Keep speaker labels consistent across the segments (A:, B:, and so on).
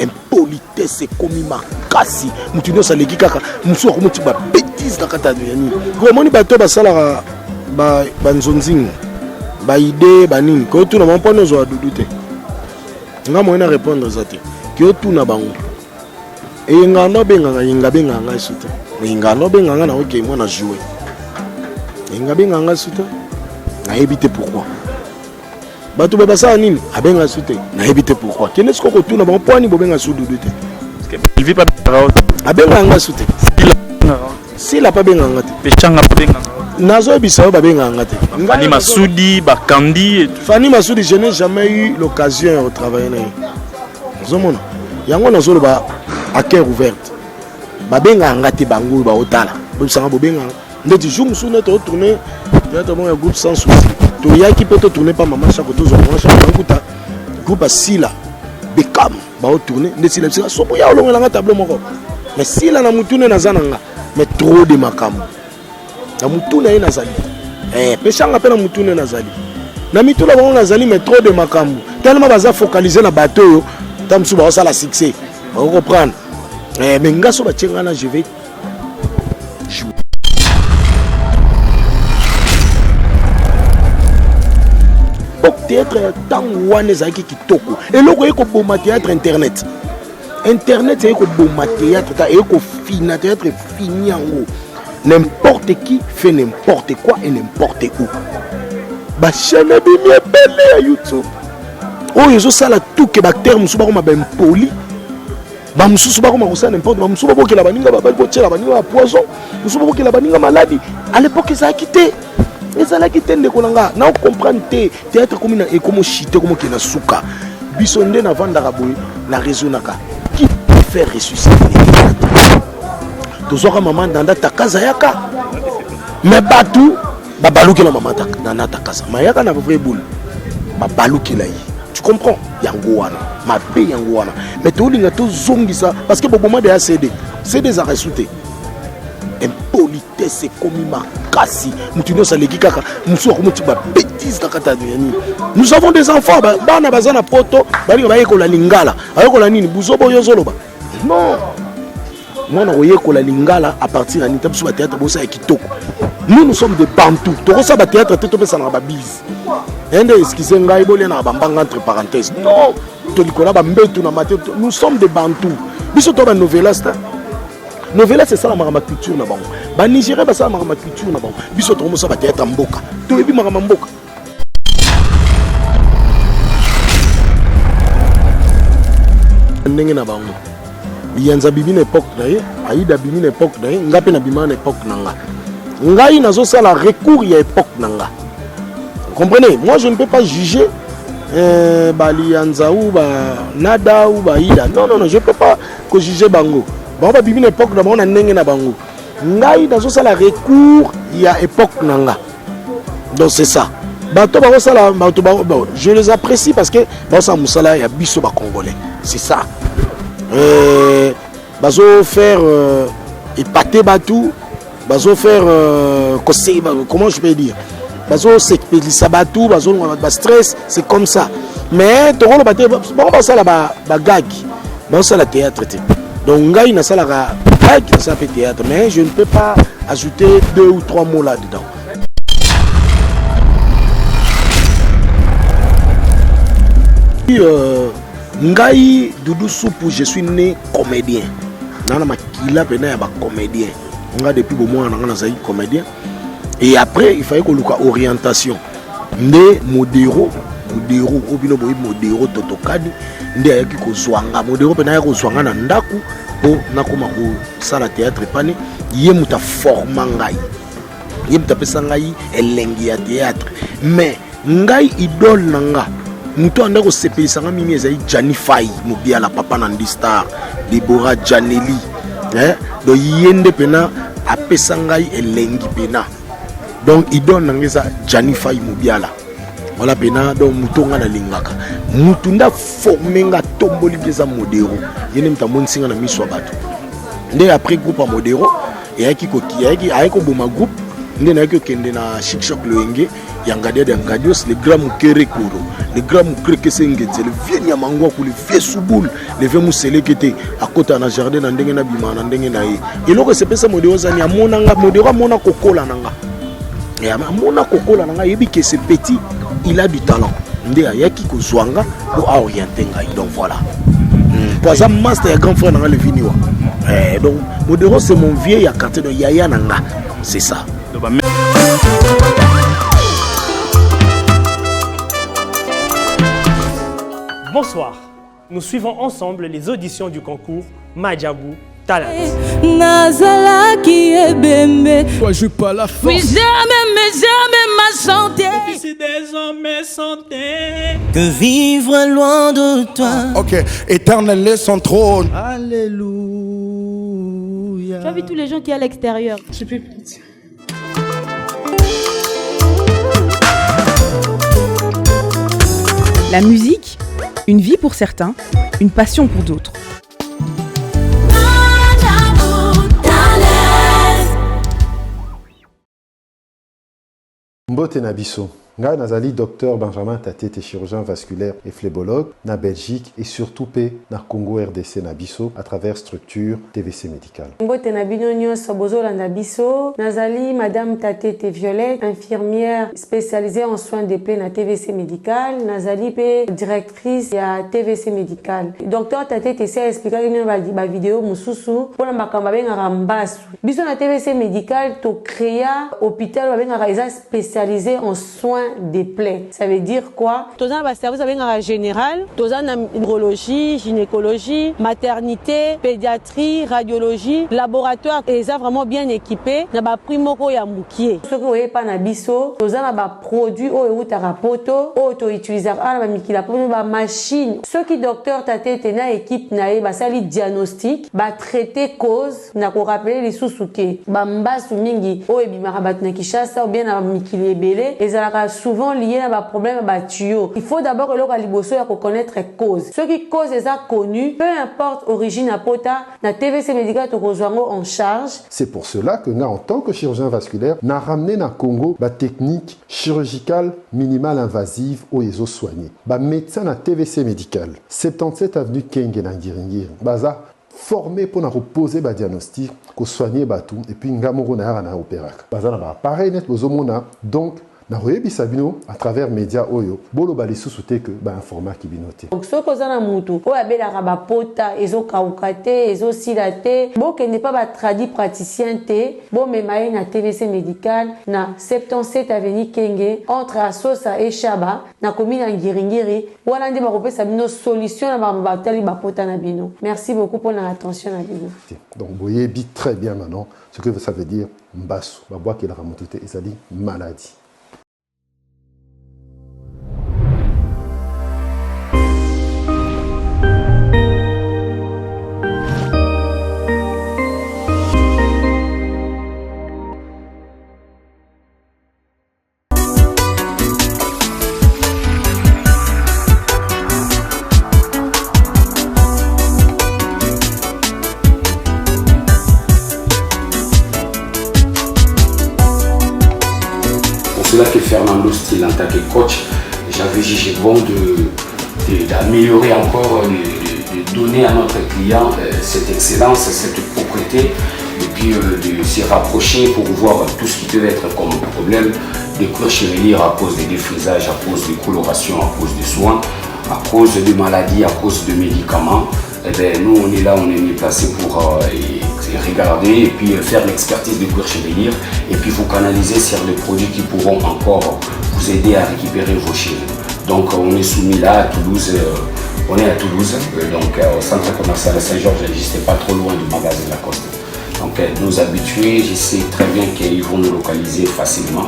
A: impolitesse ekomi makasi mutu nyonso aleki kaka mosusu akomoti babétise na kati ya nini omoni bato basalaka banzonzinga baide banini koyotuna bango mpo nyonso adudu te nga moye na répondre eza te koyotuna bango eyengaka no benganga yenga bengaka ngai su te eyengaka no benganga na okei mwana joue yenga bengaka ngai su te nayebi te pourquoi bato basala nini abenga su te nayebi te pourquoi kende siko kotuna bango mpo ani bobenga su dudu te abenga ngai su te sila pa benganga te
B: pechanga pa benganga
A: nazoyebisa yo babengaka nga te
B: Fani Massoudi Bakandi et tout.
A: Fani Massoudi, je n'ai jamais eu l'occasion de travailler na ye ozomona yango nazoloba à cœur ouverte babengaka nga te bango baotala bobisanga bobenganga ndeti jour mosusu nete otourne théâtre moko ya groupe sans souci toyaki mpe totourne pa mama chako tozwa mama chako bankuta groupe asila bekam baotourne nde sila bisika sopo ya olongolanga tableau moko mais sila na mutune naza na nga mais trop de makambo na mutune ye nazali peshanga mpe na mutune nazali na mituna bango nazali mais trop de makambo tellement baza focaliser na bato oyo ta mosusu baosala succès bakoprendre mais nga so batienga na je vais jouer théâtre ntango wana ezalaki kitoko eloko ekoboma théâtre internet ekoboma théâtre ekofina théâtre fini yango n'importe qui fait n'importe quoi et n'importe où bachaîne ebimi ebele ya youtube oyo ezosala tuke bacteur mosusu bakoma baimpoli bamosusu bakoma kosala n'importe bamosusu babokela baninga babali botiela baninga bapoison mosusu babokela baninga maladi à l'époque ezalaki te ndeko na nga na comprendre te théâtre komi na ekomo chite komo ke na suka biso nde na vandaka boye na raisonnaka qui peut faire ressusciter tozwaka mama ndanda takaza yaka mais batu babalukela mama ndanda takaza mayaka na vrai boule babalukela ye tu comprends yango wana mabe yango wana mais tolinga tozongisa parce que boboma de CD za resute impolitesse ekomi makasi mutu nyonso aleki kaka mosusu akomoti babétise na kati ya nini nous avons des enfants bana baza na poto balinga bayekola lingala bayekola nini buzoba oyo ozoloba non mwana koyekola lingala à partir ya nini ta biso bathéâtre bosa ya kitoko nous sommes des bantous tokosala bathéâtre te topesanaka babise ende excuse ngai bolianaka bambanga entre parenthèses non tolikola bambetu na mate nous sommes des bantous biso to banovelas ta novela c'est ça la marama culture na bango ba Nigeria ba ça marama culture na bango biso to mo ça ba théâtre mboka to ebi marama mboka ndenge na bango yanza bibi na époque na ye aida bibi na époque na ye ngape na bima na époque na nga ngai nazo sala recours ya époque na nga comprenez moi je ne peux pas juger bali yanza ou ba nada ou ba ida non je peux pas que juger bango bon ba bibi na époque na bango na ndenge na bango ngai nazo sala recours ya époque na nga donc c'est ça bato ba sala bato ba je les apprécie parce que ba sa musala ya biso ba congolais c'est ça bazo faire épater batou bazo faire comment je peux dire bazo s'expédier batou bazo ba stress c'est comme ça mais tokolo baté ba sala ba gag ba sala théâtre donc ngai na sala gag ça fait théâtre mais je ne peux pas ajouter 2 ou 3 mots là dedans ngai Doudou Soupou je suis né comédien nana makila pena ya ba comédien nga depuis bon mois na zai comédien et après il fallait que luka orientation nde modéro obino boy modéro totokadi nde ayaki ko zwanga modéro pena ya ko zwanga na ndaku po nakoma ko sala théâtre pani ye muta forma ngai ye muta pesa ngai elengi ya théâtre mais ngai idole nanga muto anda ko sepelisa nga mimi ezali Janifai Mubiala papa na Star Deborah Janeli do yende pena apesa ngai elengi pena donc idole nanga eza Janifai Mubiala voilà pena donc muto nga na lingaka mutu nda formé nga tomboli eza modéro yene mtamoni singa na miso bato nde après groupe à modéro et ayaki ko boma groupe nde na que kende na chic choc loenge yangadia de ngadios le grand mukere kuro le grand mukere que c'est ngetse le vieux nyamango ko le vieux souboul le vieux musele kete akota na jardin na ndenge na bima na ndenge na ye eloko sepesa modero zani amona nga modero amona kokola nanga et amona kokola nanga yebi que ce petit il a du talent nde ayaki ko zwanga pour orienter ngai donc voilà pour ça master ya grand frère nanga le viniwa donc modero c'est mon vieux ya quartier de yaya nanga c'est ça.
C: Bonsoir, nous suivons ensemble les auditions du concours Madjabou Talent.
D: Nazala qui est bébé.
E: Toi, je pas la force.
D: Oui, jamais ma santé.
E: Si désormais santé.
F: Que vivre loin de toi.
E: Ok, éternel est son trône.
F: Alléluia.
D: Tu as vu tous les gens qui sont à l'extérieur.
G: Je peux plus.
H: La musique, une vie pour certains, une passion pour d'autres.
I: Mbote Nabiso. Nga nazali docteur Benjamin Tatete, chirurgien vasculaire et phlébologue na Belgique et surtout na Congo RDC Nabiso à travers structure TVC médicale.
J: Mbote Nabino nyonso bozolanda biso, nazali madame Tatete Violette, infirmière spécialisée en soins de plaies na TVC médicale, nazali pe directrice ya TVC médicale. Docteur Tatete essaie expliquer que ba vidéo mususu pona makamba bengaka mbasu. Biso na TVC médicale to créa hôpital bengaka eza spécialisé en soins des plaies. Ça veut dire quoi? Tous les services en général, tous les neurologie, gynécologie, maternité, pédiatrie, radiologie, laboratoire, et ça vraiment bien équipé. Na ba primoko ya mukie. Ce que vous voyez pas na biso, tous les produits au tarapoto, auto utiliser à la mikila pour ba machine. Ce qui docteur Tatete na équipe na ba sali diagnostic, ba traiter cause, na ko rappeler les sous-souké. Ba mbasu mingi o ebimara bat na Kishasa ou bien na mikili ebele, ezalaka souvent lié à un problème à tuyau. Il faut d'abord que l'on connaître les causes. Ce qui cause les a connus, peu importe origine à pota, la TVC médicale te en charge.
I: C'est pour cela que en tant que chirurgien vasculaire, n'a ramené na Congo la technique chirurgicale minimale invasive aux ESO soignés. Ba médecin na TVC médicale, 77 avenue Kenge na Ngiringiri. Baza formé pour reposer le diagnostic, pour soigner tout et puis ngamoro na na opérak. Baza na appareil net bozomona donc na royebi sabino à travers médias oyo bolo bali sous-souté que ba informa ki binoté.
J: Donc ce que na mutu o abela ba pota ezo kaukate ezo silate bo ke n'est pas ba tradi praticien té bo memaye na TVC médical na 77 avenue Kenge entre Asosa et Chaba na commune Ngiringiri wana ndi ba kopesa bino solution na ba batali ba pota na bino. Merci beaucoup pour l'attention na bino.
I: Donc boyebi très bien maintenant ce que ça veut dire mbasu ba bois ke la ramotuté et ça dit maladie.
K: C'est là que Fernando Steele, en tant que coach, j'avais jugé bon d'améliorer encore, de donner à notre client cette excellence, cette propreté, et puis de se rapprocher pour voir tout ce qui peut être comme problème de cuir chevelu à cause des défrisages, à cause de coloration, à cause de soins, à cause de maladies, à cause de médicaments. Et bien, nous, on est là, on est mis placé pour regarder et puis faire l'expertise de cuir chevelu et puis vous canaliser sur les produits qui pourront encore vous aider à récupérer vos cheveux. Donc, on est soumis là à Toulouse. On est à Toulouse, donc au centre commercial Saint-Georges, juste pas trop loin du magasin de Lacoste. Donc nos habitués, je sais très bien qu'ils vont nous localiser facilement.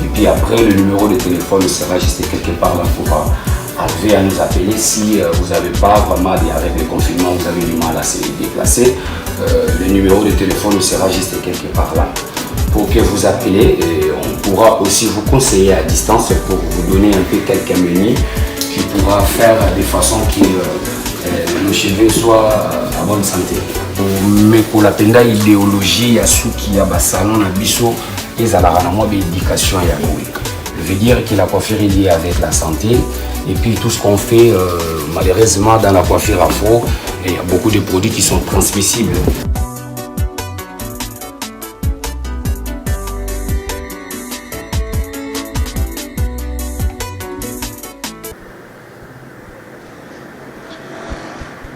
K: Et puis après, le numéro de téléphone sera juste quelque part là pour arriver à nous appeler si vous n'avez pas vraiment, avec le confinement, vous avez du mal à se déplacer. Le numéro de téléphone sera juste quelque part là pour que vous appelez. Et on pourra aussi vous conseiller à distance pour vous donner un peu quelques menus qui pourra faire de façon que nos cheveux soient en bonne santé. Mais pour la penda idéologie, il y a ceux qui a salon à biso ils ont une éducation. Je veux dire que la coiffure est liée avec la santé. Et puis tout ce qu'on fait, malheureusement, dans la coiffure afro, il y a beaucoup de produits qui sont transmissibles.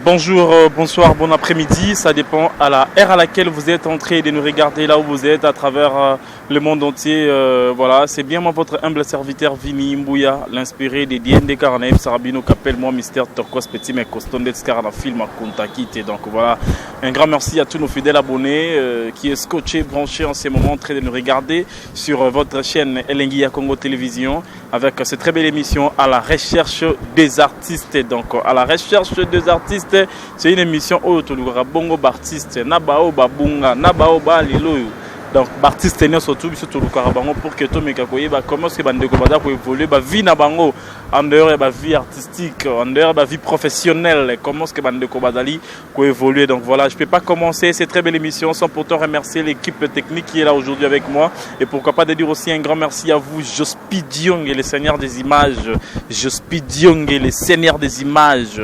B: Bonjour, bonsoir, bon après-midi. Ça dépend à la heure à laquelle vous êtes en train de nous regarder là où vous êtes à travers le monde entier. Voilà, c'est bien moi votre humble serviteur Vini Mbouya, l'inspiré des DND Carnaïf Sarabino qu'appelle moi Mister Turcos Petit mais Coston d'Etscar dans film à Kontakite. Donc voilà, un grand merci à tous nos fidèles abonnés qui est scotché, branché en ces moments en train de nous regarder sur votre chaîne Elengia Congo Télévision avec cette très belle émission à la recherche des artistes. Donc à la recherche des artistes, c'est une émission où tu as bongo artiste, nabao babunga, nabao baliloyo. Donc artiste n'est surtout sur le carabango pour que tout mekakoye ba comment ce bande ko bada ko évoluer ba vie na bango en dehors ba vie artistique, en dehors ba vie professionnelle, comment ce que bande ko badali ko évoluer. Donc voilà, je peux pas commencer cette très belle émission sans pourtant remercier l'équipe technique qui est là aujourd'hui avec moi et pourquoi pas de dire aussi un grand merci à vous Jospi Diong et les seigneurs des images, Jospi Diong et les seigneurs des images.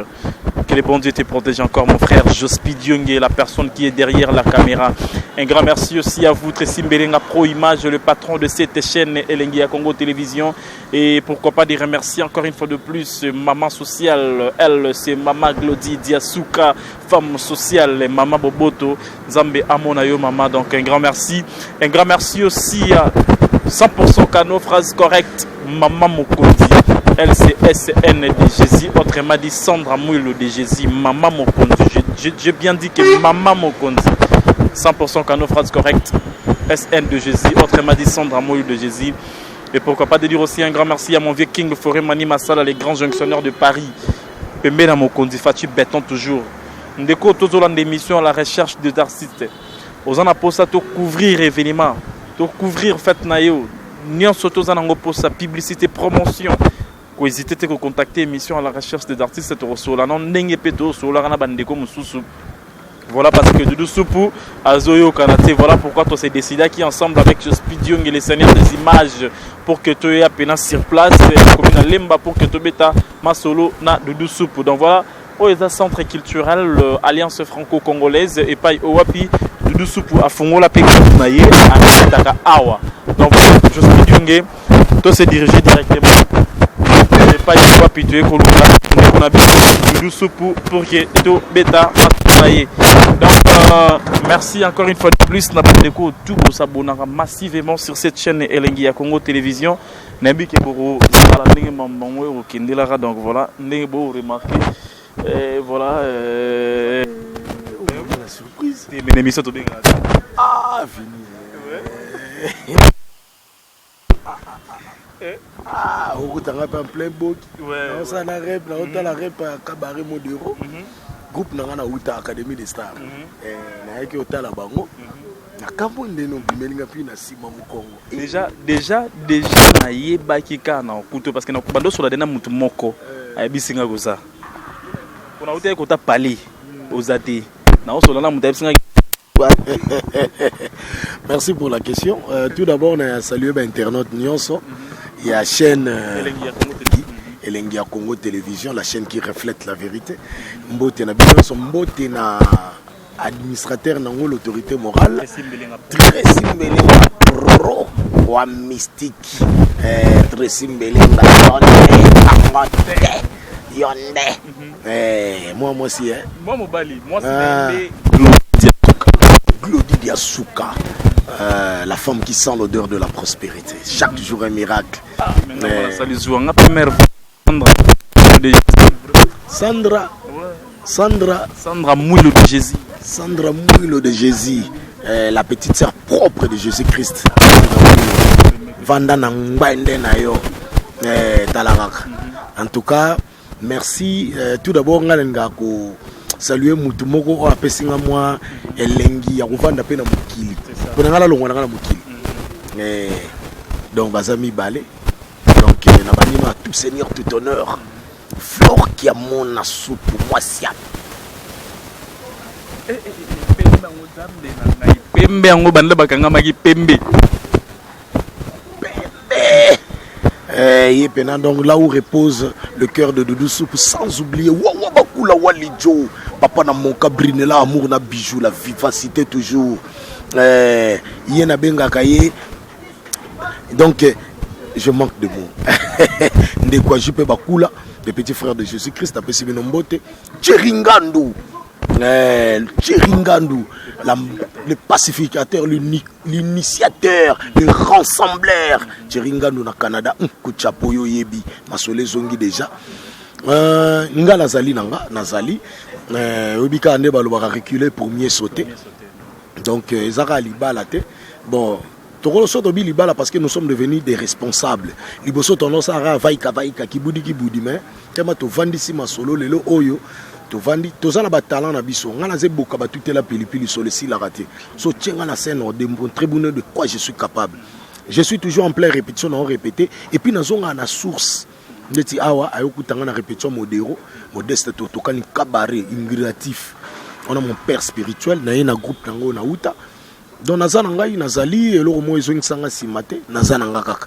B: Que les bons Dieu te protègent encore mon frère Jospi Diong, la personne qui est derrière la caméra. Un grand merci aussi à vous Tracy Mbelenga Pro Image, le patron de cette chaîne Elengia Congo Télévision. Et pourquoi pas de remercier encore une fois de plus Maman Sociale. Elle c'est Maman Glody Diasuka, femme sociale, Maman Boboto, Zambe Amonayo Maman. Donc un grand merci. Un grand merci aussi à 100% Cano, phrase correcte, Maman Mokondi. LCSN de Jésus, autrement dit Sandra Mouilo de Jésus, Maman Mokondi. J'ai bien dit que Maman Mokondi. 100% Cano, phrase correcte, SN de Jésus, autrement dit Sandra Mouilo de Jésus. Et pourquoi pas de dire aussi un grand merci à mon vieux King Forêt Mani Massala, les grands jonctionneurs de Paris. Pembe Mokondi, Fati Béton toujours. Nous découvrons toujours dans l'émission à la recherche des artistes. Aux en pour ça, couvrir événements, couvrir fête naïo. Nous sommes pour sa publicité, promotion. Vous hésitez à contacter l'émission à la recherche des artistes. Voilà parce que Doudou Soupou, Azoyo Kanate, voilà pourquoi tu s'est décidé qui ensemble avec Jospi Diong et les seigneurs des images pour que tu aies à peine sur place, comme une lemba pour que tu aies ma solo na Doudou Soupou. Donc voilà, au centre culturel, l'Alliance franco-congolaise et pas Owapi, Doudou Soupou à Fongola Pekaounaye, à Taka Awa. Donc voilà, Jospi Diong, tu s'est dirigé directement. Pas Owapi, tu es Koluka, on a besoin de Doudou Soupou pour que tu aies. Donc merci encore une fois de plus Nabandeko tout pour s'abonner massivement sur cette chaîne Elengia Congo Télévision. Nabi Kekoro Zala Ndenge Mambanwe au Kendelara, donc voilà Ndenge Bo remarqué et voilà
A: la surprise.
B: Mais l'émission tout bien.
A: Ah fini. Ah, on a pas en plein boc. On s'en a rep, on a la rep à Cabaret Modero. Groupe Nangana Outa Académie des Stars. Na qui Outa la bango. Na kambo ndeno bimelinga pi na sima mu Congo.
B: Déjà na yeba kika na okuto parce que na kubando sur la dena mutu moko. Abisinga goza. On a outé ko ta pali ozate. Na osola na mutu abisinga.
A: Merci pour la question. Tout d'abord, on a salué l'internaute Nyonso. Il y a la chaîne Elengia Congo Télévision, la chaîne qui reflète la vérité. Mbote na Nyonso, Mbote na administrateur na l'autorité morale. Tracy Mbelenga Pro wa mystique. Tracy Mbelenga Yonde. Moi aussi hein.
B: Moi Mobali, moi c'est
A: Glody Diasuka, la femme qui sent l'odeur de la prospérité. Chaque jour un miracle.
B: Sandra Mouilo de Jésus.
A: Sandra Mouilo de Jésus, la petite sœur propre de Jésus-Christ. Vanda Nangbainde Nayo, Talaraka. En tout cas, merci. Tout d'abord, Ngalengako. Saluer mutu moko a pesinga moi elengi ya kuvanda pe na mukili pona ngala longwa ngala mukili donc bazami balé donc na banima tout seigneur tout honneur flore qui a mon soupe moi siap
B: pembe yango banda bakanga maki pembe
A: Et donc là où repose le cœur de Doudou Soupe, sans oublier Wawabakula Walidjo, papa na mon cabrine là, amour na bijou, la vivacité toujours. Yena benga kaye. Donc je manque de mots. Ndekwa Jupe Bakula, le petit frère de Jésus-Christ, appelé Sibinombote, Tcheringandou. Tcheringandou, le pacificateur, l'initiateur, le rassembleur. Tcheringandou na Canada, Kuchapoyo Yebi, Masole Zongi déjà. Nga Nazali Nanga, Nazali. Obika Ande Balobara reculer pour mieux sauter. Donc, Zara Liba la tête. Bon. Parce que nous sommes devenus des responsables. Liboso tendance à vaika ki boudi mais tema to vandi si masolo lelo oyo to vandi to za na ba talent na biso ngana ze boka ba tutela pilipili sur le si la raté. So tienga na scène de tribunal de quoi je suis capable. Je suis toujours en pleine répétition on répéter et puis nazonga na source ndeti awa ayokutanga na répétition modéro modeste to kani cabaret ingratif. On a mon père spirituel na yena groupe nango na uta. Donc nazana ngai nazali eloko mo ezo ngisanga simate nazana ngaka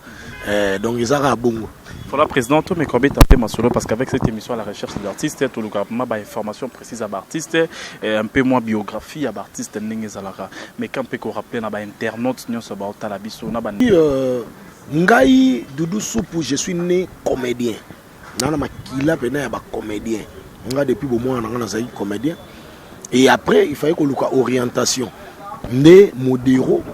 A: donc ezaka bongo.
B: Voilà président to me kombe tapé masolo parce qu'avec cette émission à la recherche d'artistes tout le gouvernement ba information précise à artiste un peu moins biographie à artiste ndenge zalaka mais quand peut ko rappeler na ba internaute nyonso ba otala biso na ba
A: ngai Doudou Soupe je suis né comédien nana makila pena ya ba comédien nga depuis bon mois nanga nazali comédien et après il fallait ko luka orientation. Nde modéro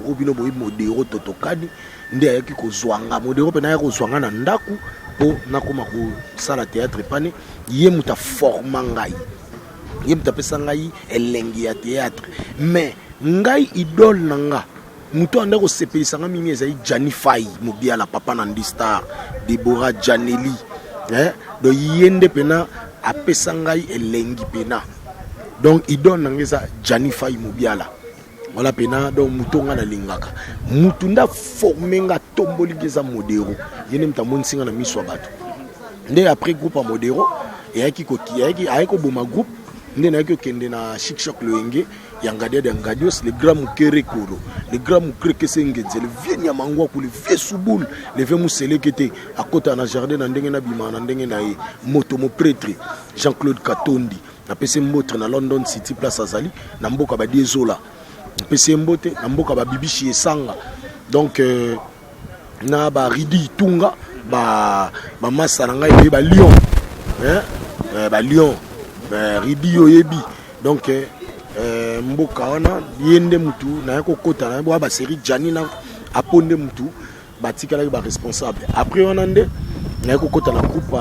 A: obino boyi modéro totokani nde ayaki kozwanga modéro pena ya kozwanga na ndaku po nakoma ko sala théâtre pane ye muta forma ngai ye muta pesa ngai elengi ya théâtre mais ngai idole nanga muto anda ko sepelisa nga mimi ezai Janifai mobia la papa na Star Deborah Janeli do yende pena apesa ngai elengi pena. Donc il donne nangeza Janifai Mobiala. Voilà pena donc mutonga na lingaka. Mutunda formenga tomboli geza modéro. Yene mtamoni singa na miswa bato. Nde après groupe à modéro et ayaki boma groupe nde na yaki kende na Chic Choc Loenge yangadia de ngadios le grand mukere koro le grand mukere kesengenze le vieux nyamangwa ku le vieux souboul le vieux muselekete à côté na jardin na ndenge na bima na ndenge na moto mo prêtre Jean-Claude Katondi. Na pese mbotre na London City Place Azali na mboka ba Diezola na pese mbote na mboka ba Bibishi Esanga donc na ba Ridi Tunga ba masa na ngai ba Lyon ba Lyon Ridi Oyebi donc mboka wana yende mutu na yako kota na ba série Janina aponde mutu batikala ba responsable après on ande na kota na groupe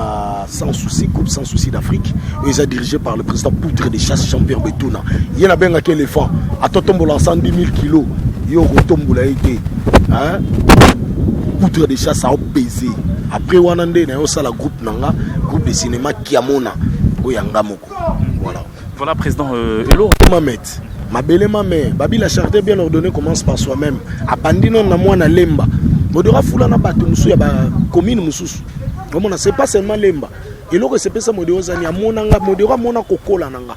A: sans souci d'Afrique ils sont dirigés par le président Poutre de chasse Jean-Pierre Betuna il y a benga éléphant à totombola 110 000 kilos yo rotombola été hein Poutre de chasse a pesé après wanande na yo sala groupe nanga groupe de cinéma Kiamona oyanga moko
B: voilà président hello
A: Mamet ma belle maman babi la charité bien ordonnée commence par soi-même abandino na mwana lemba modora fula na bato musu ya ba commune mususu. C'est pas seulement lemba. Et là, c'est pas ça modéro zani amonanga modéro mona kokola nanga.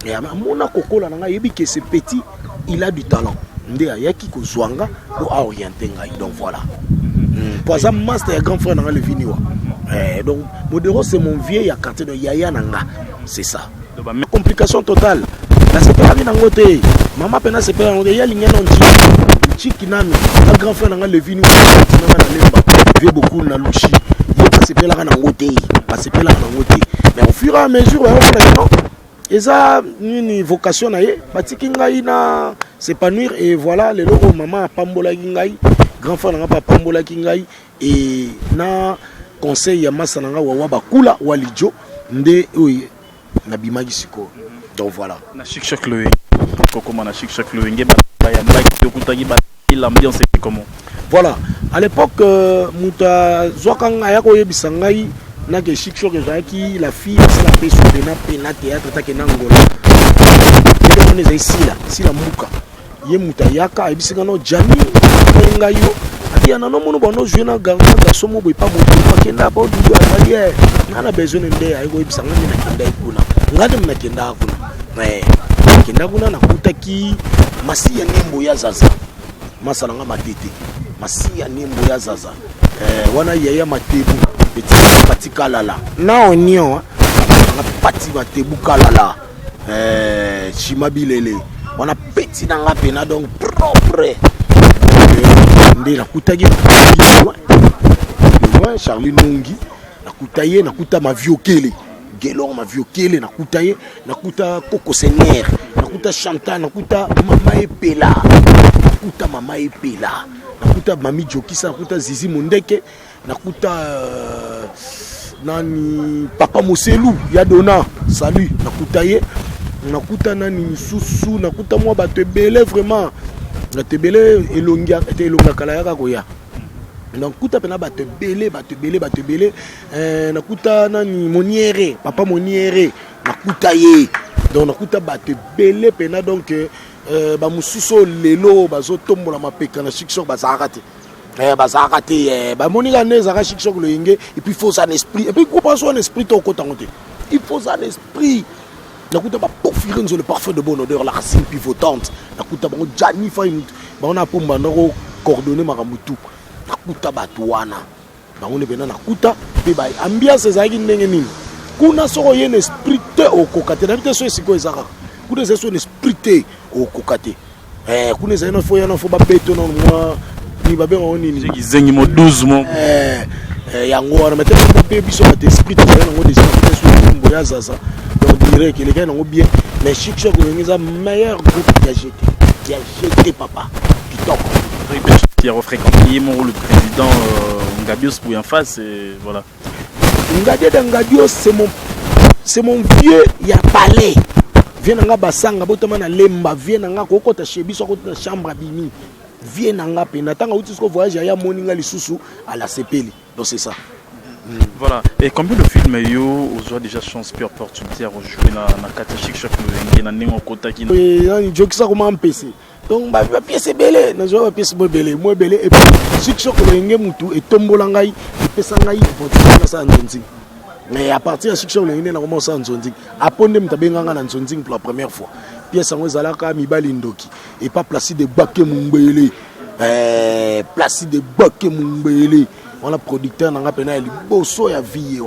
A: Et amona kokola nanga yebi que ce petit il a du talent. Ndé ayaki ko zwanga pour orienter ngai. Donc voilà. Poisa master grand frère nanga le viniwa. Donc modéro c'est mon vieux ya quartier de Yaya nanga. C'est ça. Complication totale. La c'est pas bien ngoté. Maman pena c'est pas ngoté ya linya nonti. Chiki nami. Un grand frère nanga le viniwa nanga na lemba. Vieux beaucoup na luchi. Mais au fur et à mesure, et ça, une vocation, s'épanouir et voilà, les logos maman Pambola Kingai, grand frère n'a pas Pambola Kingai et na conseil Yamasa Nanga Wawaba Kula Walidjo, Nde oui, Nabima Gisiko. Donc voilà.
B: Na Chic Choc Loenge, comment na Chic Choc Loenge, l'ambiance est comment?
A: Voilà, à l'époque, Mouta Zwakang Ayako Yebisangai, Nake Chic Choc Ezaki, la fille, c'est la paix sur Pena théâtre, Takenangola. Et on est ici là, ici la Mouka. Yemuta Yaka, Ebisangano, Jami, Ngayo. Il y a un homme qui joué dans le garçon, il n'y a pas de kenda pour du allié. On a besoin de aïgo ibisanga na kenda ikuna. Ngade mna kenda kuna. Kenda kuna na kutaki masi ya nembo ya zaza. Masala nga matete. Masiya Nembo ya Zaza. Wana yaya matebu pati kalala. Na onion pati matebu kalala. Chimabilele. Wana petit nanga pena donc propre. Ndé na kutagi loin Charlie Nongi na kutaye na kuta ma viokele. Gelor ma viokele na kutaye na kuta Coco Seigneur na kuta Chantal na kuta Mama Epela. Nakuta Mama Epela, nakuta Mami Jokisa, nakuta Zizi Mundeke, nakuta nani Papa Moselu Yadona, salut, nakuta ye, nakuta nani Susu, nakuta moi batebele vraiment, batebele elongia, ete elonga kalayaka koya. Nakuta pena batebele, nakuta nani Moniere, Papa Moniere, nakuta ye, donc nakuta batebele pena donc bamususo lelo bazotombola mapeka na chiksok bazarate bazarate bamonika nezaka chiksok le yenge et puis il faut un esprit et puis comprendre son esprit to kotangote il faut un esprit nakuta ba porphyrin sur le parfum de bonne odeur la racine pivotante nakuta bango jani fa on pomba ndoko coordonner makamutu nakuta batwana bango ne bena nakuta pe ba ambiance ezaki ndenge nini kuna soko yene esprit te okokate na bite so esiko ezaka kuna zeso un esprit au kokate kuna za ina fo yana fo ba beto na moi ni ba benga onini
B: zengi mo 12 mo
A: yango wana mettre ba pe biso ba esprit to yana ngo déjà so mbo ya zaza donc dirait que les gars n'ont bien mais chic choc le meilleur groupe qui a jeté papa qui top
B: Pierre fréquenté mon le président Ngabios pour en face et voilà
A: Ngabios c'est mon vieux ya palais. Viens nga basanga botama na lemba viens nga kokota chebiso kokota chambre bimi viens nga pena tanga uti sko voyage ya moninga lisusu à la sepeli donc c'est ça.
B: Voilà, et combien de films yo ozo déjà chance puis opportunité à rejouer na kata chic choc na ningo kota ki
A: ni jokisa comment empêcher donc ba pièce belé na zo ba pièce belé moi belé et puis chic choc ngenge mutu et tombola ngai et pesa ngai opportunité ça nzonzi. Mais à partir de ce que je a commencé à Nzondik, après je suis allé à Nzondik pour la première fois. Puis je suis allé à Mibalindoki. Et pas placé de Baké Mumbele. Placé de Baké Mumbele. On a producteur, on a appelé le bosso et la vie.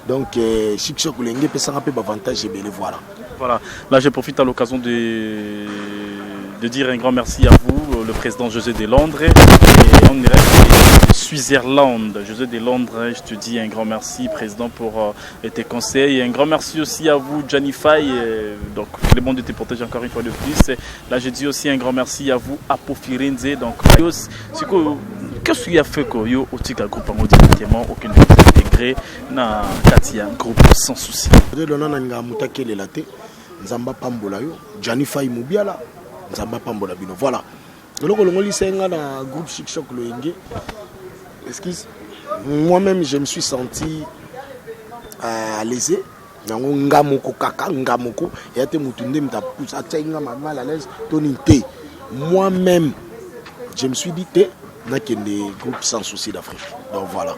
A: Donc, je suis allé à avantage et voilà.
B: Voilà, là je profite à l'occasion de dire un grand merci à vous, le président José Delandre et en direct de Suisse-Irlande. José Delandre, je te dis un grand merci, président, pour tes conseils. Et un grand merci aussi à vous, Gianni Faye, donc le monde de te protéger encore une fois de plus. Et là, je dis aussi un grand merci à vous, Apo Firenze. Donc, qu'est-ce qu'il y a fait que yo au tika groupe en directement aucune intégré na Katia groupe sans souci.
A: Nzamba pambola yo Gianni Faye Mubiala Nzamba pambola bino voilà donc le lisenga na groupe Chic Choc Loyenge excuse moi-même je me suis senti à l'aise nango ngamoko kaka ngamoko yate mutunde mtapusa tsenga mal à l'aise tonité moi-même je me suis dit na kende groupe sans souci d'Afrique donc voilà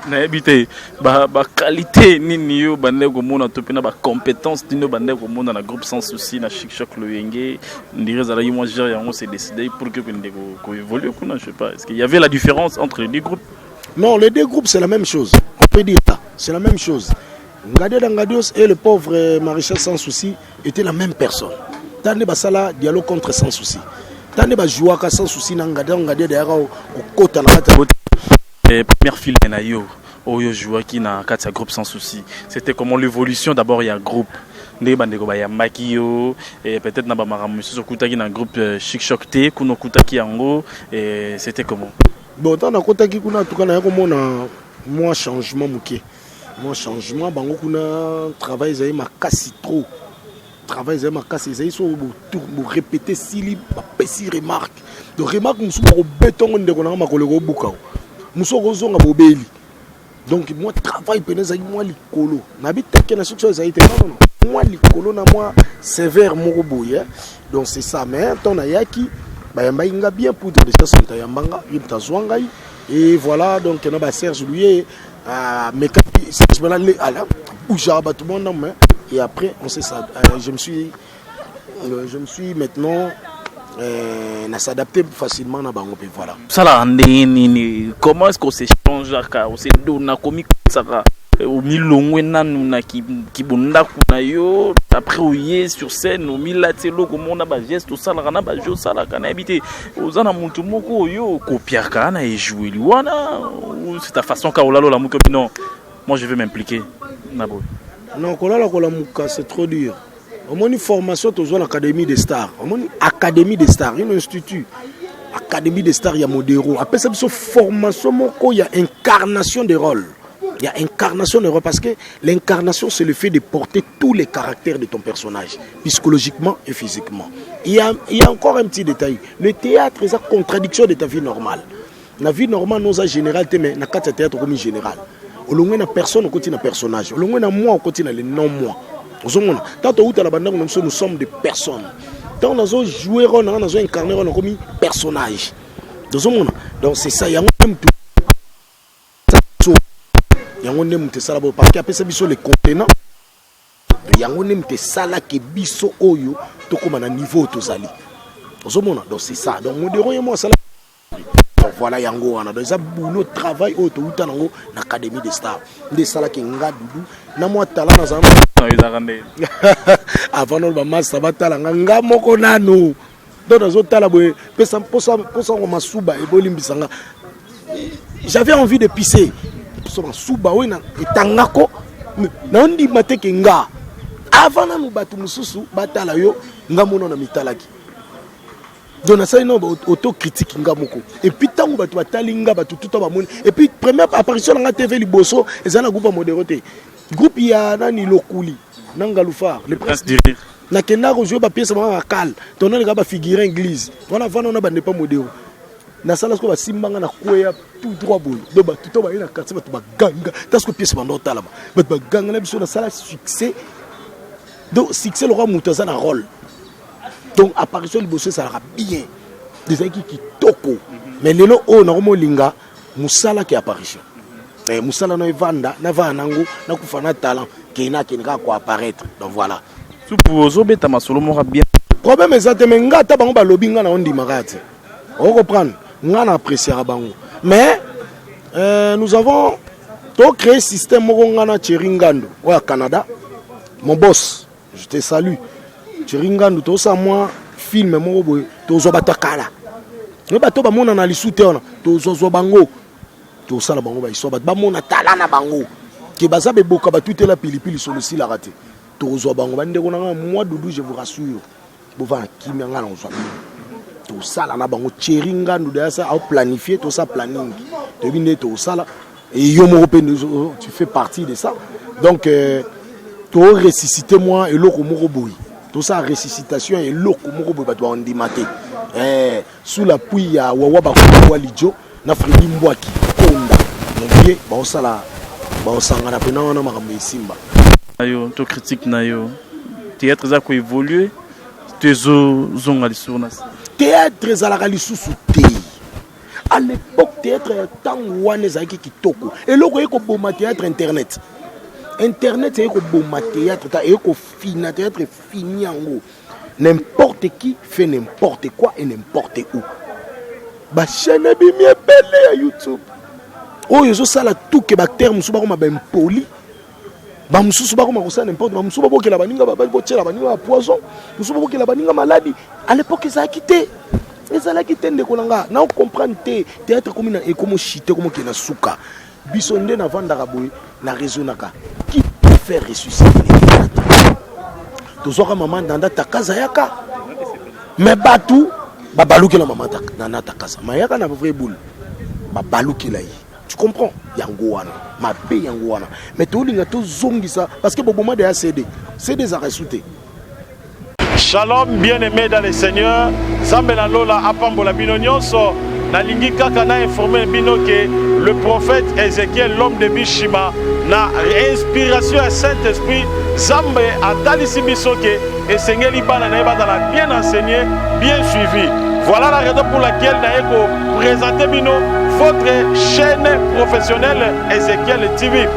B: na habité ba qualité nini yo bande ko mona to pena ba compétence dino bande ko mona na groupe sans souci na Chic Choc Loyenge ndirait za yo moi gérer yango c'est décidé pour que bande ko évolue kuna je sais pas est-ce qu'il y avait la différence entre les deux groupes?
A: Non, les deux groupes c'est la même chose, on peut dire ça, c'est la même chose. Ngade Dangadios et le pauvre Maréchal sans souci étaient la même personne. Tane basala dialogue contre sans souci. Tane ba jouaka sans souci na Ngade derrière au kota na kata.
B: Première file na yo oyo joueur qui na kata groupe sans souci. C'était comment l'évolution d'abord il y a groupe ndé bandeko ba ya makio et peut-être na ba maramu so kutaki na groupe Chic Choc T kuno kutaki yango et c'était comment?
A: Bon tant na kutaki kuna tukana yako mona moi changement muké. Moi changement bango kuna travail zai makasi trop. Travail zai makasi zai so bo répéter sili ba pesi remarque. De remarque musu ko béton ndeko na makoleko buka. Musoko zonga bobeli. Donc moi travail peneza moi likolo. Na biteke na quelque chose a été non. Moi likolo na moi sévère moko boye. Donc c'est ça mais ton ayaki ba yamba inga bien pour de déjà son tayambanga, yipta zwangai et voilà donc na ba Serge lui mais je me l'ai à la bouja ba tout le monde mais et après on sait ça je me suis maintenant s'adapter facilement na bango, voilà.
B: Ça là, comment est-ce qu'on s'échange là, on s'est donné comme ça au milongwe nanu na kibunda kuna yo après oye sur scène au milatelo comme on a ba geste tout ça là na ba jeu ça là kana habité ozana muntu moko yo kopiaka na jouer liwana c'est ta façon ka olalo la muko non moi je vais m'impliquer nabo
A: non kolala kola muka c'est trop dur. Au moins une formation toujours l'académie des stars. Au moins académie des stars, un institut. Académie des stars, il y a modéro. Après ça, il y a formation, il y a incarnation des rôles. Il y a incarnation des rôles parce que l'incarnation, c'est le fait de porter tous les caractères de ton personnage, psychologiquement et physiquement. Il y a encore un petit détail. Le théâtre, c'est la contradiction de ta vie normale. La vie normale, nous avons général, mais dans le théâtre comme général. Au long de personne, on continue un personnage. Au long de moi, on continue le non-moi. Tant que nous sommes des personnes. Tant que nous jouons, nous avons incarné comme personnage. Donc c'est ça. Il y a un même tout. Il y a un même tout ça parce qu'après ça, les contenants. Il y a un même tout ça là qui biso oyo. Tout comme un niveau tout ali. Donc c'est ça. Donc modéro et moi ça. Donc voilà yango wana donc ça boulot travail auto utanango na académie des stars des sala ki nga dudu na moi talent na zama avant no ba master batala nga moko nano donc zo tala boye pesa posa ko masuba e bolimbisanga j'avais envie de pisser posa masuba we na etangako na ndi mateke nga avant na mubatu mususu batala yo nga mona na mitalaki. Donc ça non autocritique nga moko et puis tango batu batali nga batu tout ba moni et puis première apparition na TV liboso ezana groupe modéroté groupe ya nani lokuli nanga lufar le prince du rire na kenda ko jouer ba pièce ma kal tona nga ba figurer église voilà vana na ba ne pas modéro na sala ko ba simbanga na koya tout droit boy do ba tout ba ina quartier batu ba ganga parce que pièce bando tala ba ganga na biso na sala succès donc succès le roi mutaza na rôle. Donc apparition du bossé ça sera bien des qui toko mais lelo o na komo linga musala qui apparition musala no evanda na va nango na kufana talent kena ko apparaître donc voilà
B: tout pour zobeta masolo mo bien
A: problème exactement nga ta bango ba lobinga na ondi magati on reprendre nga na apprécier bango mais nous avons donc créé système moko nga na Chiringando au Canada mon boss je te salue Chiringando to sa moi film mo boy to zo batakala ne bato ba mona na lisute ona to zo bango to sala bango ba iso ba mona talana bango ke baza be boka ba tutela pilipili sur le sila raté to zo bango ba ndeko na moi doudou je vous rassure bo va kimi nga na zo to sala na bango Chiringando de ça a planifié to ça planning to bine to sala et yo mo tu fais partie de ça donc to ressusciter moi et loko mo boy. Tout ça ressuscitation et l'eau comme on va doit endimater sous l'appui ya wawa bakwa lijo na Freddy Mbwaki konda mon vieux ba osala ba osanga na pena na makambo simba
B: ayo to critique na yo théâtre za ko évoluer tezo zonga lisuna
A: théâtre za la lisusu te à l'époque théâtre tant wane za ki kitoko et loko eko boma théâtre internet. Internet c'est un bon théâtre, c'est un fini théâtre fini en gros. N'importe qui fait n'importe quoi et n'importe où. Ba chaîne bi mi belle à YouTube. Oh yo ça la tout que ba terme so ba ko ma ben poli. Ba mususu ba ko ma ko ça n'importe ba mususu ba ko ke la baninga ba tchela baninga poison. Mususu ba ko ke la baninga maladie. À l'époque ça a quitté. Et ça l'a quitté ndeko nanga. Na on comprend théâtre comme na et comme chité comme ke na suka. Bisonde na vandaka boy na raisonnaka qui peut faire ressusciter les théâtres tozwaka maman danda takaza yaka mais batu babaluki la maman danda takaza mayaka na vrai boule babaluki la yi tu comprends yango wana mabe yango wana mais tolinga to zongisa parce que boboma de CD za ressuscité.
G: Shalom bien-aimés dans le Seigneur Zambela Lola apambola bino nyonso nalingi kaka na informer bino que le prophète Ézéchiel l'homme de Bishima na inspiration à Saint-Esprit Zambe a talisi biso que esengeli bana na ba bien enseigné bien suivi. Voilà la raison pour laquelle naeko présenter bino votre chaîne professionnelle Ézéchiel TV.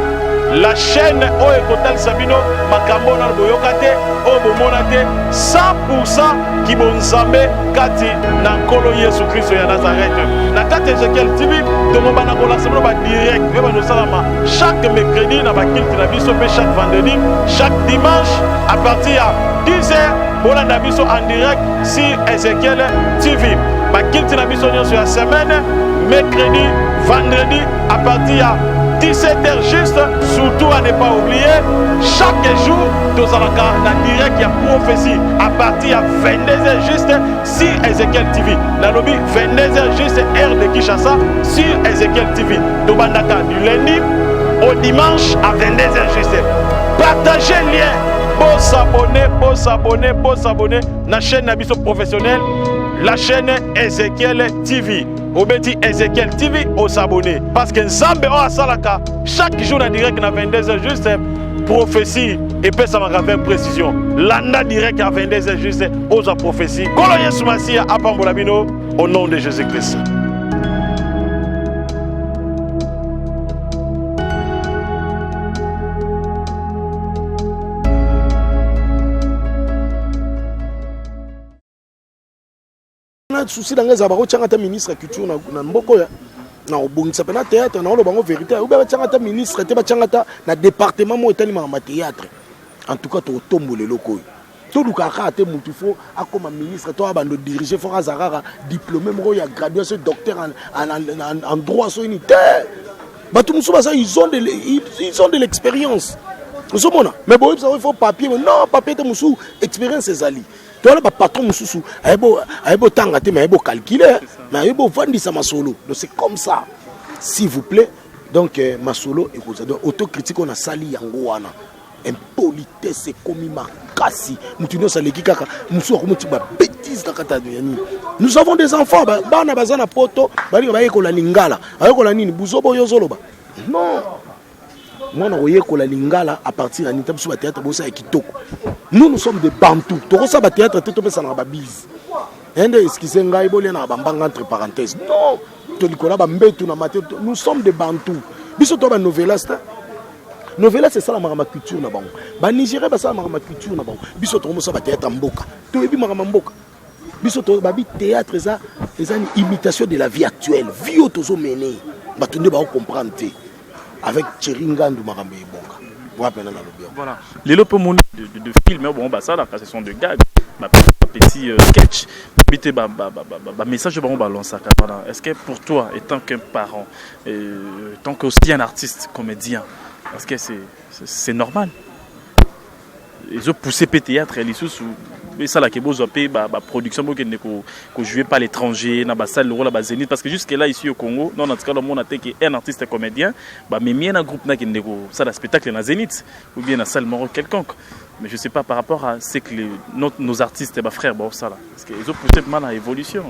G: la chaîne Oekotal Sabino Makambo na Boyokate Obomonate 100% qui bonzambe kati na Nkolo Yesu Christo ya Nazareth. Na kati Ezekiel TV donc bana ko lancer ba direct et ba no salama chaque mercredi na ba kilte na biso pe chaque vendredi, chaque dimanche à partir de 10h pour la biso en direct sur Ezekiel TV. Ba kilte na biso sur la semaine mercredi, vendredi à partir de 17h juste, surtout à ne pas oublier, chaque jour, nous allons en direct, il y a prophétie à partir de 22h juste sur Ezekiel TV. Dans le 22h juste, heure de Kinshasa sur Ezekiel TV. Nous allons du lundi au dimanche à 22h juste. Partagez le lien, pour s'abonner à la chaîne Nabiso professionnelle, la chaîne Ezekiel TV. Au petit Ezekiel TV, au s'abonner. Parce que Nzambe o asalaka chaque jour en direct à 22h juste prophétie et puis ça m'a avec précision. Landa direct à 22h juste aux prophéties. Kolo Yesu Masia apambola bino au nom de Jésus-Christ.
A: souci dans les abaro tchangata ministre culture na mboko ya na obungisa pena théâtre na olo bango vérité ou ba tchangata ministre te ba tchangata na département mo etali ma théâtre en tout cas to tombole loko to luka te mutu fo akoma ministre to abando diriger fo azarara diplômé mo ya gradué ce docteur en droit so unité ba tout musu ba ça ils ont de l'expérience nous mais bon il faut papier non papier te musu expérience ezali. Toi, le patron, ayebo tangate, mais ayebo calculer, mais ayebo vendre sa masolo. Donc c'est comme ça, s'il vous plaît. Donc masolo, écoutez, donc autocritique on a sali yangoana, impolitesse c'est comme makasi. Mutuno saleki kaka, musu akomuti ba bêtise na kata yani. Nous avons des enfants, bana bazana poto, bali ba yekola lingala, ayekola nini buzobo yozolo ba. Non. Moi, on a lingala à partir de l'étape sur le théâtre. Nous sommes des bantous. Tout ça, le théâtre, tout ça, c'est bise. Excusez-moi, entre parenthèses. Non, nous sommes des bantous. Biso to ba novelasta. Novela c'est ça la culture na bango. Ba Nigeria ba ça la culture na bango. Biso to mo ça ba théâtre mboka. To ebi marama mboka. Biso to ba bi théâtre ça, c'est une imitation de la vie actuelle. Vie otozo mené. Ba tunde ba comprendre. Avec Tcheringandu Marambe Bonga.
B: Voilà. Les lots de films, bon, bah ça là, ce sont de gags, petit sketch, message bon balance. Est-ce que pour toi, étant qu'un parent, tant qu'aussi un artiste, comédien, est-ce que c'est normal? Ils ont poussé le théâtre et les sous et ça là qui est beau zoper production que jouer pas l'étranger na salle le rôle la Zénith parce que jusque là ici au Congo non en tout cas le monde a été un artiste comédien mais bien un groupe na qui ça la spectacle na Zénith ou bien na salle Moro quelconque mais je sais pas par rapport à ce que nos artistes frères bon ça là parce que ils ont poussé mal à l'évolution.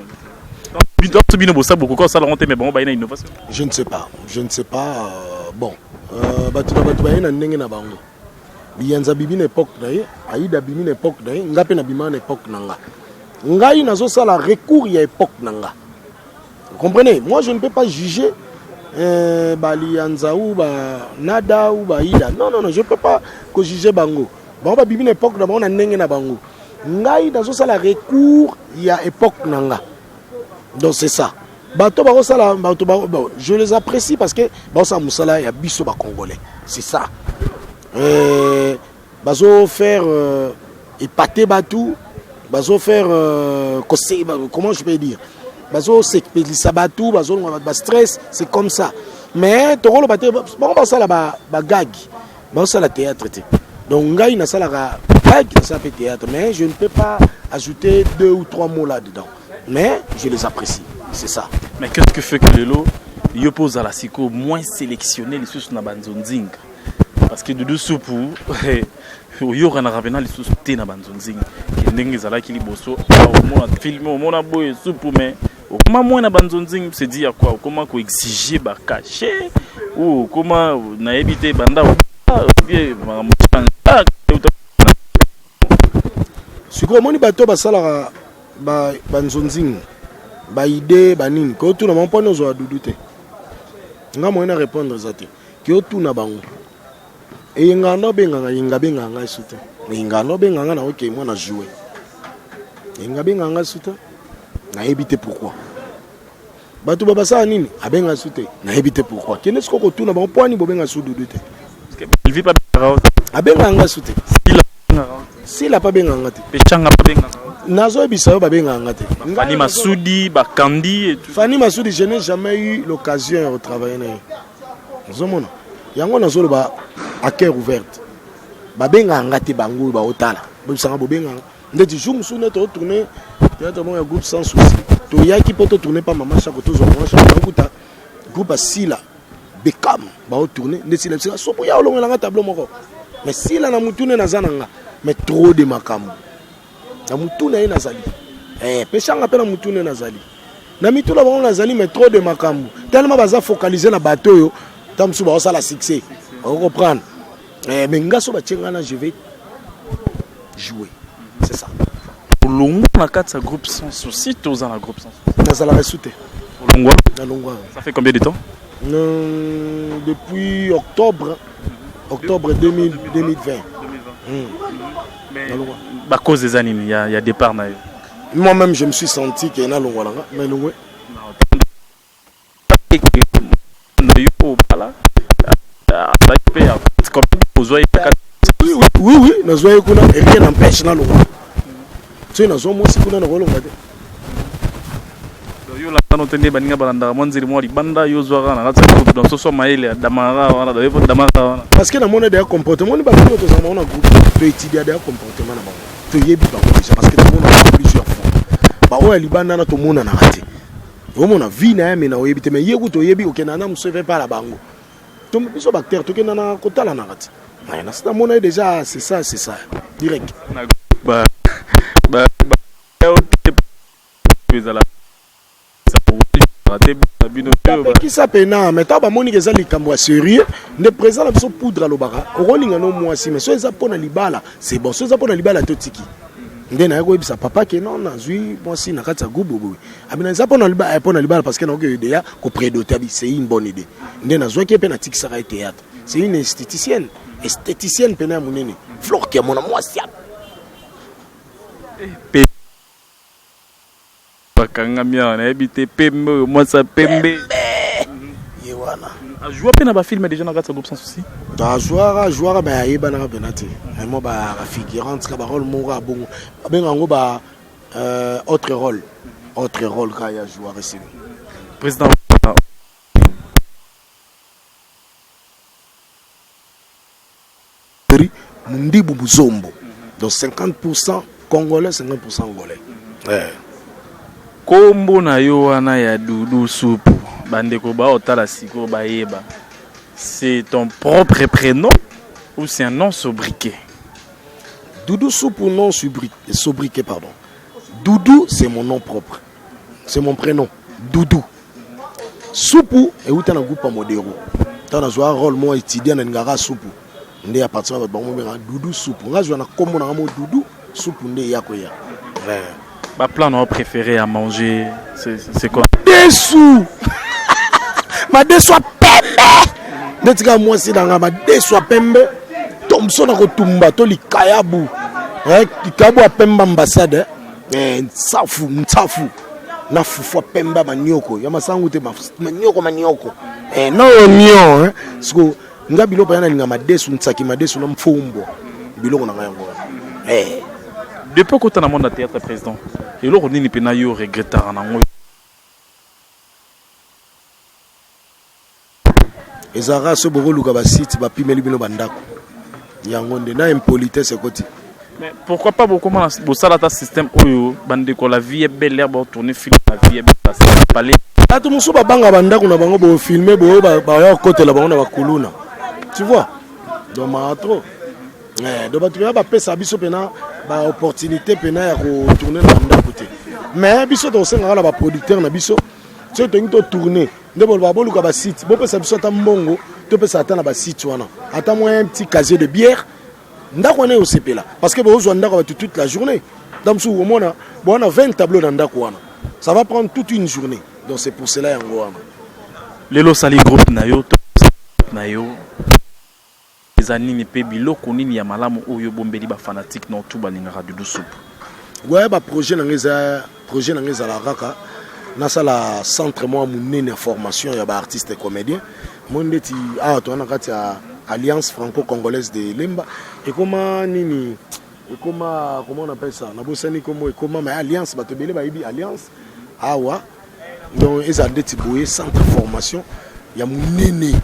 A: Je ne sais pas bon Biyanza bibi na époque d'ailleurs, Aïda bibi na époque d'ailleurs, Ngape na bima na époque nanga. Ngai nazo sala recours ya époque nanga. Vous comprenez? Moi je ne peux pas juger Baliyanza ou Nada ou Aïda. Non, je ne peux pas juger bango. Bon ba bibi na époque d'abord na ndenge na bango. Ngai nazo sala recours ya époque nanga. Donc c'est ça. Bato ba sala bato ba je les apprécie parce que ba sa musala ya biso ba congolais. C'est ça. Bazo faire épater Batou, bazo faire comment je peux dire, bazo s'expédier Batou, bazo stress, c'est comme ça. Mais ton rôle bon ça la gag, bon ça la théâtre. Donc ngai na ça la gag, ça fait théâtre, mais je ne peux pas ajouter 2 ou 3 mots là-dedans. Mais je les apprécie, c'est ça.
B: Mais qu'est-ce que fait que le lot il oppose à la psycho moins sélectionné les sous na banzonzing? Parce que de dessous pour il y aura un ravenant les sous-té na banzonzing qui n'est pas là qui liboso au moins filmer au moins boy soupe mais comment moi na banzonzing c'est dire quoi comment qu'on exiger ba cacher ou comment na éviter banda bien
A: si quoi moni bato ba sala ba banzonzing ba idée ba nini ko tout na mon point nous a douté nga moi na répondre ça te que tout na bango Et ngano benganga yinga benganga suta. Ngano benganga na OK moi na jouer. Yinga benganga suta. Na éviter pourquoi. Bato baba sa nini abenga suta. Na éviter pourquoi. Kene siko ko tuna ba poani bo benga su dudu te.
B: Il vit pas bien.
A: Abenga suta. Si la pas benganga te.
B: Pechanga pas benganga.
A: Nazo bisayo ba benganga te.
B: Fani Massoudi, Bakandi et tout.
A: Fani Massoudi, je n'ai jamais eu l'occasion de travailler avec. Zomona. Yango nazo ba à cœur ouverte. Ba benganga te bango ba otala. Bo sanga bo benganga. Ndeti jour musuna to tourner théâtre mon groupe sans souci. To yaki poto tourner pas maman chaque to zo maman chaque kuta. Groupe asila. Bekam ba tourner ndeti la sila sopo ya olonga nga tableau moko. Mais sila na mutune na zananga. Mais trop de makambo. Na mutune ina zali. Peshanga pe na mutune na zali. Na mitula bango na zali mais trop de makambo. Tellement baza focaliser na bateau yo. Tamsu ba osala succès. On reprend. Mais ngaso ba tchengana je vais jouer. C'est ça.
B: Longo na 4 groupe sans souci, tous dans la groupe sans souci.
A: Na sala resute.
B: Longwa.
A: Na Longwa.
B: Ça fait combien de temps?
A: Depuis octobre 2020.
B: Mais à cause des animes, il y a départ.
A: Moi-même, je me suis senti qu'il y a Longwa là. Mais Longwa. Oui, nous avons rien n'empêche na Longwa. Tu nous avons aussi kuna na Longwa.
B: Yo la tanote baninga balanda mwanziri mwa libanda yo zwara na ratsa dans so maile damara wana da damara
A: parce que na mona des comportements ni ba ko to sama na groupe to étudier des comportements na bango to yebi ba déjà parce que tout le monde a plusieurs fois ba o libanda na to mona na raté o mona vie na yeme na o yebi te mais yegu to yebi o kenana mseve pas la bango to biso bactère to kenana kotala na raté na ça mona déjà c'est ça direct
B: ba
A: qui s'appelle na mais taba moni keza likambo sérieux ne présent la biso poudre lobara okolinga no mwasi mais so eza pona libala c'est bon so eza pona libala to tiki ndena yako ebisa papa ke non nazui mwasi na kati ya gubu boy abina eza pona libala parce que na ko idea ko prédoter abi c'est une bonne idée ndena zo ke pe na tiki saka théâtre c'est une esthéticienne pena munene flor ke mona mwasi
B: bakanga mia na ebité pembe moi ça pembe
A: yewana
B: a jouer pe na ba film déjà na kati groupe sans souci
A: da jouer ba yeba na benati moi ba figurante ka ba rôle moko bongo benga ngo ba autre rôle ka ya jouer ici
B: président
A: Mundibu Buzombo donc 50% congolais 50% angolais
B: kombo na yo wana ya Doudou Soupu bandeko ba otala siko ba yeba c'est ton propre prénom ou c'est un nom sobriquet?
A: Doudou Soupu non sobriquet pardon. Doudou c'est mon nom propre. C'est mon prénom. Doudou. Soupu et où t'as un groupe à modéro. T'as un joueur rôle moi étudiant na ngara Soupu. Ndé à partir de bon moment Doudou Soupu. Nga joueur na comme na mo Doudou Soupu ndé yako ya.
B: Bah plan non préféré à manger c'est quoi?
A: Dessous. Ma dessous pembe. Netika moi si dans ma dessous pembe. Tomso na ko tumba to likayabu. Likayabu a pembe ambassade. Nsafu na fufu pembe manioko. Ya masangu te manioko. No onion siko nga biloko yana linga madesu ntsaki madesu na mfumbo. Biloko na yango.
B: Depuis que tu as monde théâtre président, et là on est pena yo regrettar na ngo.
A: Ezara so boro luka ba site ba pimeli bino bandako. Yango nde na impolitesse côté.
B: Mais pourquoi pas beaucoup comment bo salata système oyo bandeko la vie est belle l'air ba tourner film la vie est belle ça parler.
A: Atu muso ba banga bandako na bango bo filmer bo ba yo côté la bango na ba kuluna. Tu vois? Donc ma trop. Donc tu vas pas pesa biso pena ba opportunité pena ya ko tourner na ndako te. Mais biso to senga la ba producteur na biso. Tu te to tourner. Ndebo ba boluka ba site. Bo pesa biso ta mbongo, to pesa ata na ba site wana. Ata moi un petit casier de bière. Ndako ne osepela parce que bo zo ndako ba toute la journée. Dans sou au moins on a 20 tableaux dans ndako wana. Ça va prendre toute une journée. Donc c'est pour cela yango wana.
B: Lelo sali groupe na yo Zanini pe biloko nini ya malamu oyo bombeli ba fanatique na tout balingaka Doudou Soup.
A: Ouais, ba projet nangeza la raka na sala centre moi munene formation ya ba artiste et comédien. Mondeti to na kati ya Alliance franco-congolaise de Lemba et comment nini et comment on appelle ça na bosani comment mais alliance ba to belé ba ibi alliance awa donc ils ont des centre de formation ya munene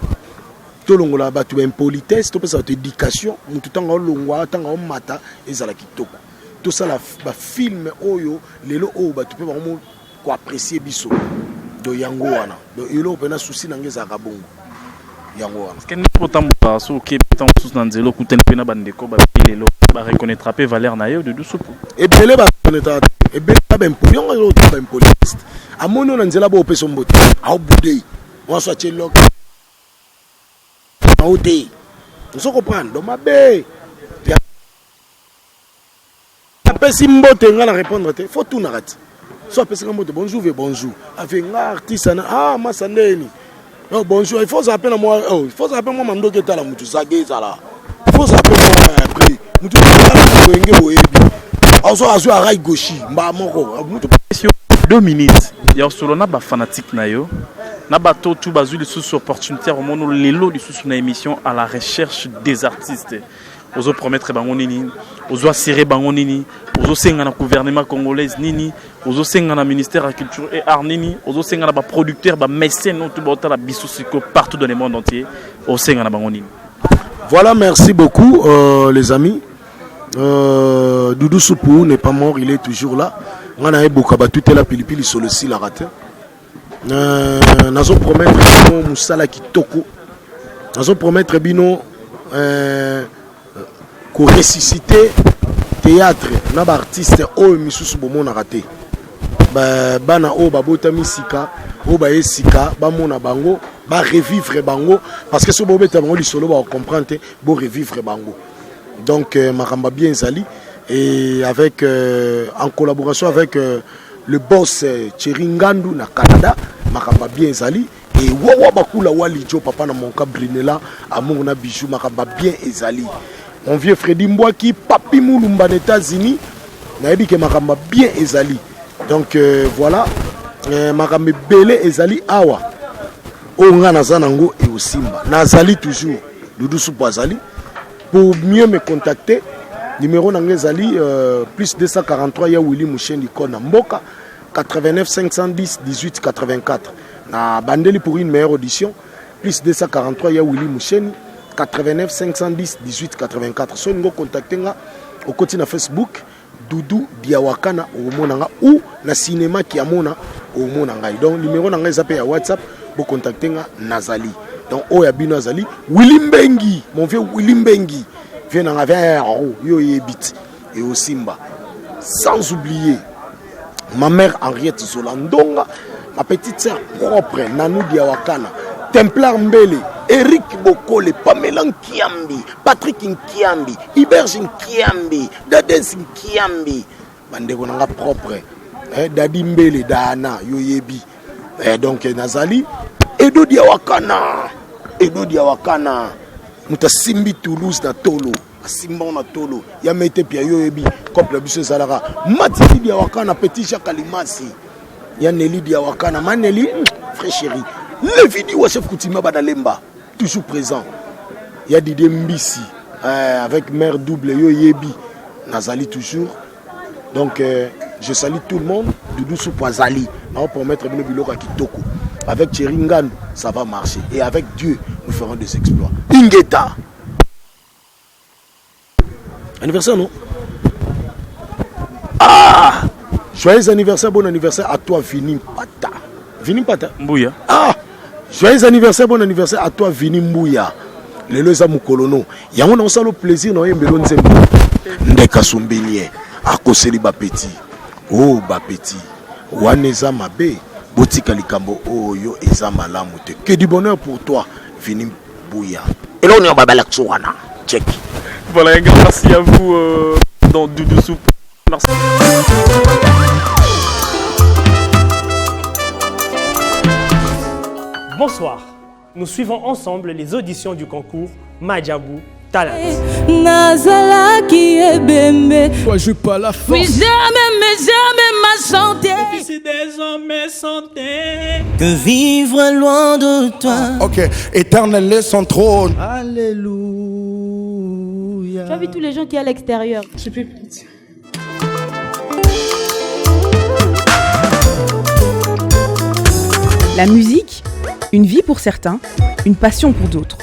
A: to longola ba to impolitesse to pesa to éducation mutu tanga longwa tanga mata ezala kitoko tout ça la ba film oyo lelo o ba to pe ba mo ko apprécier biso do yango wana do ilo pena souci nangeza kabongo yango wana.
B: Parce que ne potamba so ke petan sous nanzelo kuten pena bandeko ba lelo ba reconnaîtra pe valeur na yo de Doudou Soup.
A: Et belé ba reconnaîtra et belé ba impoli on lo ba impoliste. Amono nanzela ba opeso mbote. A obudei. On soit chelok. A odei. On comprendre do mabe. Apesi mbote ngala répondre te. Faut tout narati. So apesi mbote bonjour et bonjour. Avec un artiste na masandeni. Oh, bonjour, il faut s'appeler moi. Oh, il faut s'appeler moi mando que la mutu sageza là. Il faut s'appeler moi après. Mutu ko ngenge boyebi. Azo azu arai goshi mba moko. Mutu
B: 2 minutes. Ya solona ba fanatique na yo. Na bato tout bazu les sous opportunité au monde lelo les sous na émission à la recherche des artistes. Ozo promettre bango nini, ozo assurer bango nini, ozo senga na gouvernement congolais nini, ozo senga na ministère de la culture et art nini, ozo senga na ba producteur ba mécène tout bota la bisosiko partout dans le monde entier, ozo senga na bango nini.
A: Voilà, merci beaucoup les amis. Doudou Soupou n'est pas mort, il est toujours là. On a eu beaucoup de tout la pilipili sur le site la raté. Nazo promettre bino musala kitoko. Nazo promettre bino ko ressusciter théâtre na ba artiste o misusu bomo na raté. Ba bana o babota misika o ba esika ba mona bango ba revivre bango parce que ce bobo bango li solo ba comprendre bo revivre bango. Donc makamba bien zali et avec en collaboration avec le boss Chiringandu na Canada makamba bien zali et wawa bakula wali jo papa na monka Brinela amour na bijou makamba bien ezali. Mon vieux Freddy Mbouaki, Papi Moulumba aux États-Unis, naïbi que makamba bien ezali. Donc voilà, makamba belé ezali awa. Onga nazanango et au Simba. Nazali toujours, Doudou Soup azali. Pour mieux me contacter, numéro nangezali plus 243 ya Willy Mouchendi Kona Mboka 89 510 18 84. Na bandeli pour une meilleure audition, plus 243 ya Willy Mouchendi 89 510 18 84. So ngo contacter nga au côté na Facebook Doudou Diawakana au monanga ou na cinéma qui amona au monanga. Donc numéro nanga zape ya WhatsApp pour contacter nga Nazali. Donc oya bino Nazali Willy Mbengi, mon vieux Willy Mbengi vient en avec yo yebit et au Simba. Sans oublier ma mère Henriette Zolandonga, ma petite sœur propre Nanou Diawakana, Templar Mbele, Eric Bokole, Pamela Nkiambi, Patrick Nkiambi, Iberge Nkiambi, Dadens Nkiambi, bandeko nanga propre, Dadi Mbele, Dana, Yoyebi, donc Nazali, Edo Diawakana, Mutasimbi Toulouse na Tolo, Simba na Tolo, Yamete Pia Yoyebi, Couple Biso Zalara, Matiti Diawakana, Petit Jacques Alimasi, Yaneli Diawakana, Maneli, frère chéri. Le vidéo chef Koutima Badalemba, toujours présent. Il y a Didier Mbisi, avec mère double Yoyebi, Nazali toujours. Donc je salue tout le monde, Doudou Soup Azali, pour mettre le biloko à Kitoko. Avec Chiringan, ça va marcher. Et avec Dieu, nous ferons des exploits. Ingeta. Anniversaire, non? Ah! Joyeux anniversaire, bon anniversaire à toi, Vini Pata. Vini Pata?
B: Mbouya.
A: Ah! Joyeux anniversaire, bon anniversaire à toi, Vini Mbouya. Le Leza Mukolono. Yango na osalo plaisir na yembelo nzembo. Ndeka Sumbinye. Akoseli Bapeti. Oh, Bapeti. Waneza Mabe. Botika Likambo. Oh, yo eza malamu te. Que du bonheur pour toi, Vini Mbouya. Et là, on est en babala Tchouana. Check.
B: Voilà, un grand merci à vous dans Doudou Soup. Merci.
C: Bonsoir. Nous suivons ensemble les auditions du concours Madjabou Talat.
D: Nazala qui est bébé.
E: Toi, je pas la force.
D: Oui, jamais ma santé.
E: Si des hommes santé.
F: Que vivre loin de toi.
E: Ok, éternel est son trône.
D: Tu as vu tous les gens qui sont à l'extérieur.
L: Je peux plus dire.
H: La musique, une vie pour certains, une passion pour d'autres.